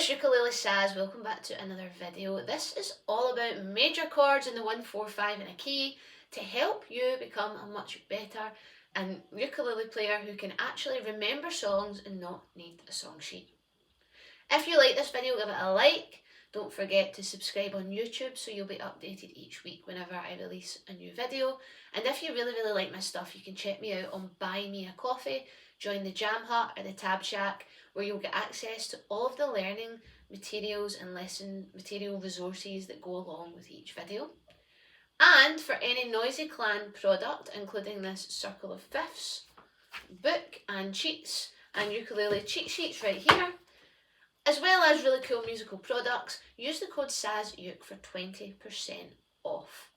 it's Ukulele Saz, welcome back to another video. This is all about major chords in the 1, 4, 5 in a key to help you become a much better and ukulele player who can actually remember songs and not need a song sheet. If you like this video, give it a like. Don't forget to subscribe on YouTube so you'll be updated each week whenever I release a new video. And if you really like my stuff, you can check me out on Buy Me a Coffee, join the Jam Hut or the Tab Shack, where you'll get access to all of the learning materials and lesson material resources that go along with each video. And for any Noisy Clan product, including this Circle of Fifths, book and cheats and ukulele cheat sheets right here, as well as really cool musical products, use the code SAZUK for 20% off.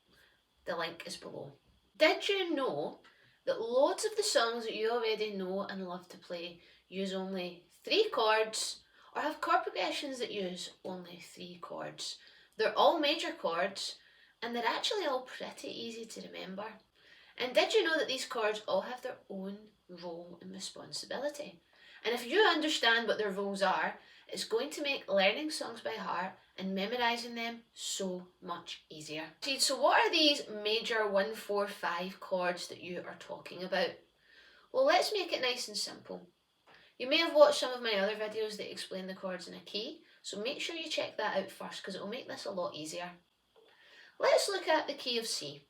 The link is below. Did you know that loads of the songs that you already know and love to play use only 3 chords, or have chord progressions that use only 3 chords? They're all major chords, and they're actually all pretty easy to remember. And did you know that these chords all have their own role and responsibility? And if you understand what their roles are, it's going to make learning songs by heart and memorising them so much easier. So what are these major 1, 4, 5 chords that you are talking about? Well, let's make it nice and simple. You may have watched some of my other videos that explain the chords in a key, so make sure you check that out first because it will make this a lot easier. Let's look at the key of C.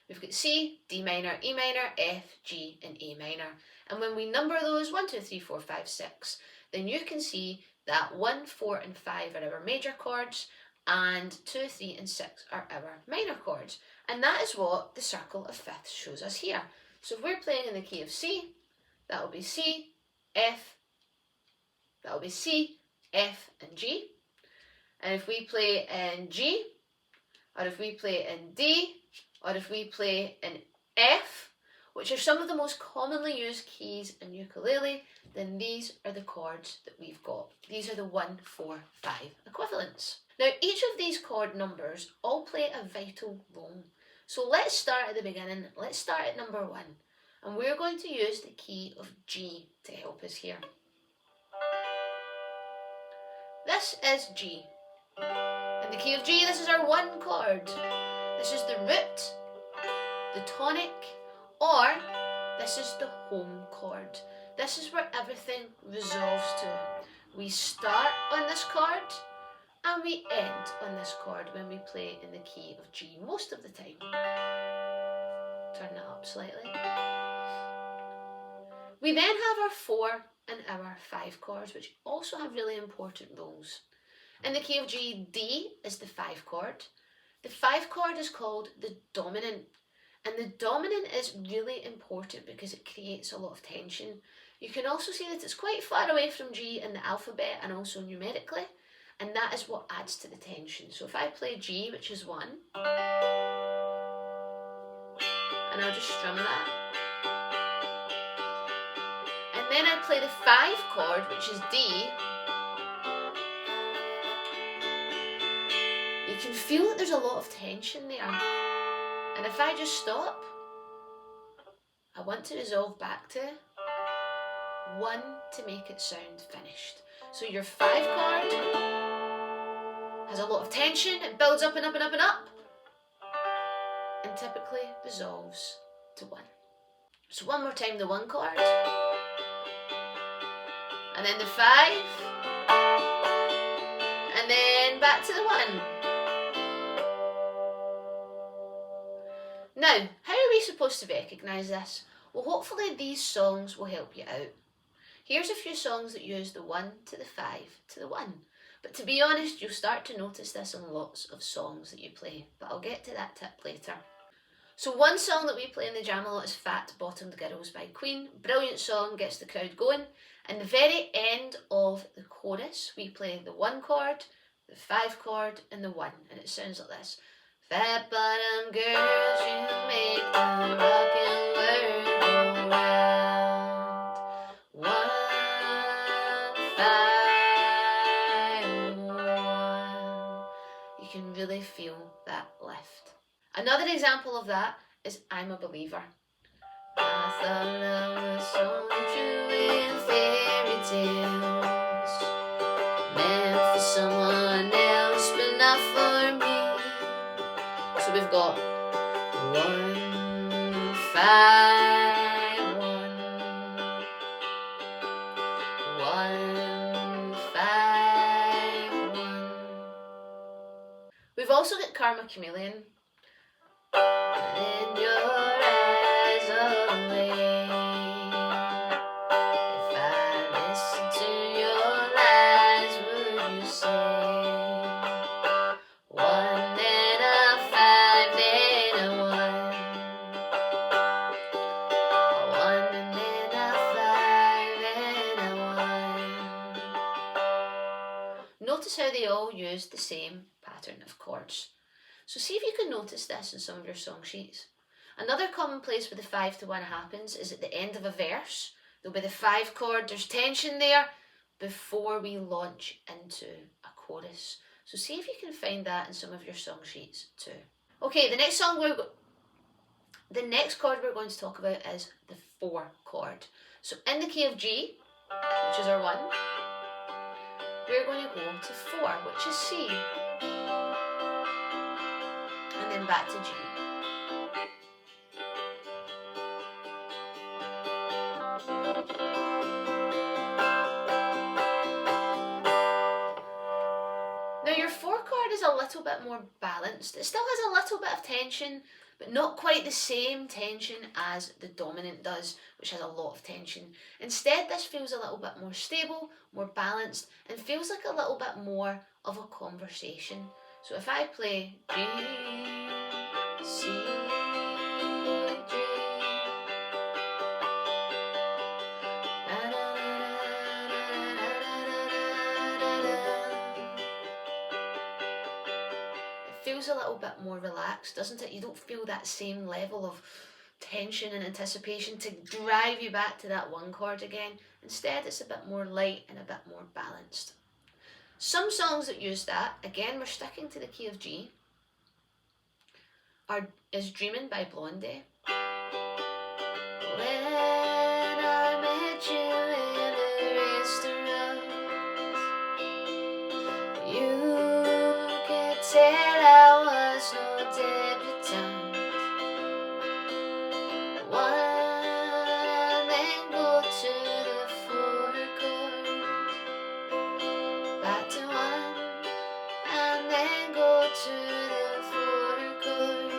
We've got C, D minor, E minor, F, G and A minor. And when we number those 1, 2, 3, 4, 5, 6, then you can see that 1, 4 and 5 are our major chords and 2, 3 and 6 are our minor chords. And that is what the circle of fifths shows us here. So if we're playing in the key of C, that will be C, F, that will be C, F and G. And if we play in G, or if we play in D, or if we play in F, which are some of the most commonly used keys in ukulele, then these are the chords that we've got. These are the 1, 4, 5 equivalents. Now each of these chord numbers all play a vital role. So let's start at the beginning. Let's start at number 1. And we're going to use the key of G to help us here. This is G. In the key of G, this is our 1 chord. This is the root, the tonic, or this is the home chord. This is where everything resolves to. We start on this chord and we end on this chord when we play in the key of G most of the time. Turn that up slightly. We then have our 4 and our 5 chords, which also have really important roles. In the key of G, D is the 5 chord. The 5 chord is called the dominant. And the dominant is really important because it creates a lot of tension. You can also see that it's quite far away from G in the alphabet and also numerically, and that is what adds to the tension. So if I play G, which is 1, and I'll just strum that, and then I play the 5 chord, which is D, you can feel that there's a lot of tension there. And if I just stop, I want to resolve back to 1 to make it sound finished. So your 5 chord has a lot of tension, it builds up and up and up and up, and typically resolves to 1. So one more time, the 1 chord, and then the 5, and then back to the 1. Now, how are we supposed to recognise this? Well, hopefully these songs will help you out. Here's a few songs that use the 1 to the 5 to the 1. But to be honest, you'll start to notice this in lots of songs that you play, but I'll get to that tip later. So one song that we play in the jam a lot is Fat Bottomed Girls by Queen. Brilliant song, gets the crowd going. And the very end of the chorus, we play the 1 chord, the 5 chord and the 1. And it sounds like this. Fat bottom girls, you make the rockin' world go round. 1, 5, 1. You can really feel that lift. Another example of that is I'm a Believer. I thought love was only true in fairy tales. someone else, but not for me. So we've got 1, 5, 1, 1, 5, 1. We've also got Karma Chameleon. In your eyes away. If I listen to your lies, would you say 1 and a 5 and a 1, 1 and then a 5 and a 1. Notice how they all use the same pattern of chords. So see if you can notice this in some of your song sheets. Another common place where the 5 to 1 happens is at the end of a verse. There'll be the 5 chord, there's tension there before we launch into a chorus. So see if you can find that in some of your song sheets too. Okay, the next chord we're going to talk about is the 4 chord. So in the key of G, which is our 1, we're going to go to 4, which is C. And then back to G. Now your 4 chord is a little bit more balanced. It still has a little bit of tension, but not quite the same tension as the dominant does, which has a lot of tension. Instead, this feels a little bit more stable, more balanced, and feels like a little bit more of a conversation. So if I play G, C, G, it feels a little bit more relaxed, doesn't it? You don't feel that same level of tension and anticipation to drive you back to that 1 chord again. Instead, it's a bit more light and a bit more balanced. Some songs that use that, again, we're sticking to the key of G, is Dreamin' by Blondie. When I met you in a restaurant, you could tell I was no debutante. 1, then go to the 4 chord, back to 1, and then go to the 4 chord.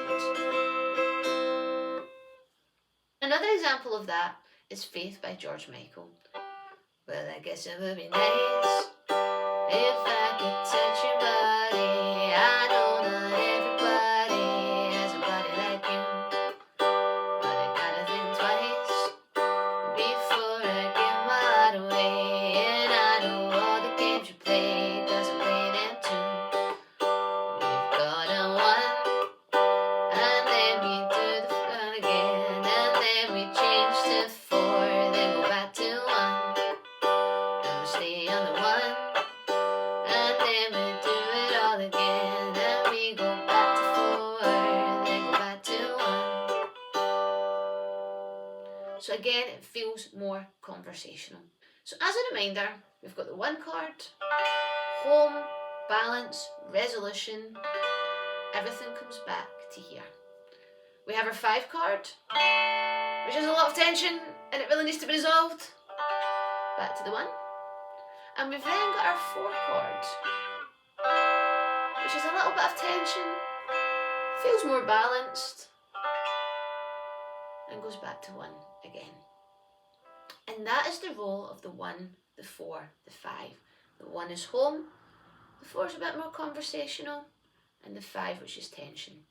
Another example of that is Faith by George Michael. Well, I guess it would be nice if I could touch your body. I know not everybody has a body like you, but I gotta think twice before I give my heart away. And I know all the games you play, 'cause I play them too. We've got a 1, and then we do the fun again, and then we change to 4, then go back to 1, and we stay on the 1, and then we do it all again, and we go back to 4, then go back to 1. So again, it feels more conversational. So as a reminder, we've got the 1 chord, home, balance, resolution, everything comes back to here. We have our 5 chord, which has a lot of tension and it really needs to be resolved. Back to the 1. And we've then got our 4 chord, which has a little bit of tension, feels more balanced, and goes back to 1 again. And that is the role of the 1, the 4, the 5. The 1 is home, the 4 is a bit more conversational, and the 5, which is tension.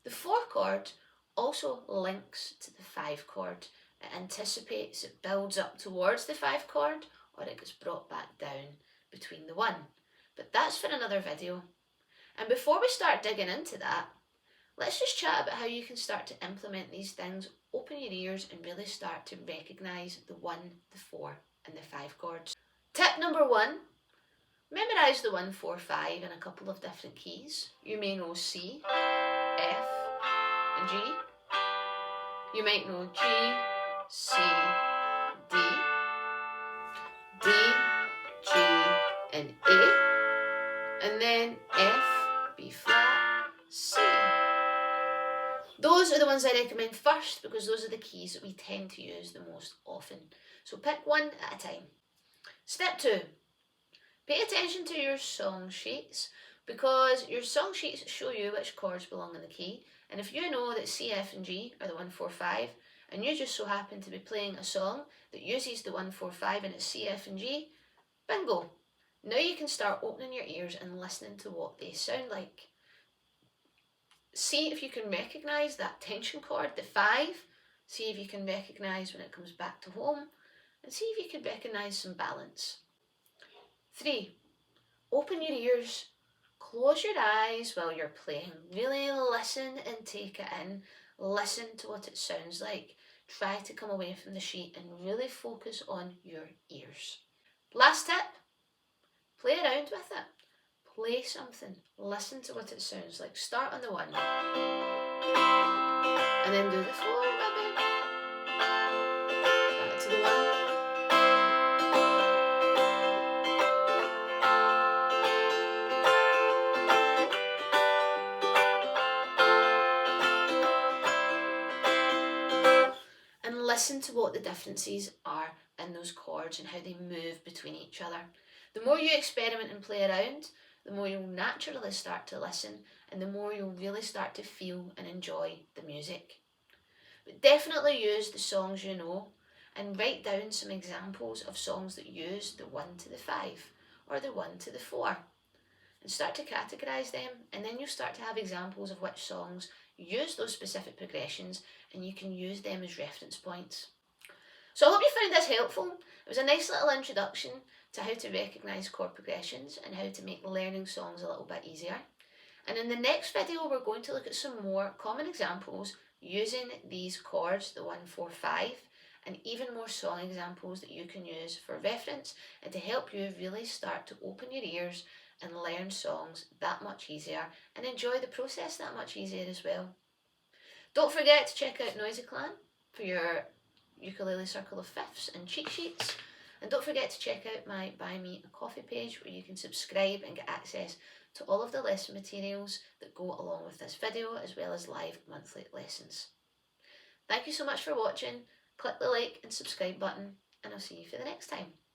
The 4 chord also links to the 5 chord. It anticipates, it builds up towards the 5 chord, or it gets brought back down between the 1. But that's for another video. And before we start digging into that, let's just chat about how you can start to implement these things, open your ears and really start to recognise the 1, the 4 and the 5 chords. Tip number 1, memorise the 1, 4, 5 in a couple of different keys. You may know C, F and G. You might know G, C, D, D, G and A. and then F, B flat, C. Those are the ones I recommend first because those are the keys that we tend to use the most often. So pick one at a time. Step 2. Pay attention to your song sheets because your song sheets show you which chords belong in the key, and if you know that C, F and G are the 1, 4, 5 and you just so happen to be playing a song that uses the 1, 4, 5 and it's C, F and G, bingo! Now you can start opening your ears and listening to what they sound like. See if you can recognise that tension chord, the 5. See if you can recognise when it comes back to home. And see if you can recognise some balance. 3. Open your ears. Close your eyes while you're playing. Really listen and take it in. Listen to what it sounds like. Try to come away from the sheet and really focus on your ears. Last tip. Play around with it. Play something. Listen to what it sounds like. Start on the 1. And then do the 4, maybe. Back to the 1. And listen to what the differences are in those chords and how they move between each other. The more you experiment and play around, the more you'll naturally start to listen and the more you'll really start to feel and enjoy the music. But definitely use the songs you know and write down some examples of songs that use the 1 to the 5 or the 1 to the 4 and start to categorise them, and then you'll start to have examples of which songs use those specific progressions and you can use them as reference points. So I hope you found this helpful. It was a nice little introduction to how to recognise chord progressions and how to make learning songs a little bit easier. And in the next video we're going to look at some more common examples using these chords, the 1, 4, 5, and even more song examples that you can use for reference and to help you really start to open your ears and learn songs that much easier and enjoy the process that much easier as well. Don't forget to check out Noisy Clan for your ukulele circle of fifths and cheat sheets, and don't forget to check out my Buy Me a Coffee page where you can subscribe and get access to all of the lesson materials that go along with this video as well as live monthly lessons. Thank you so much for watching. Click the like and subscribe button and I'll see you for the next time.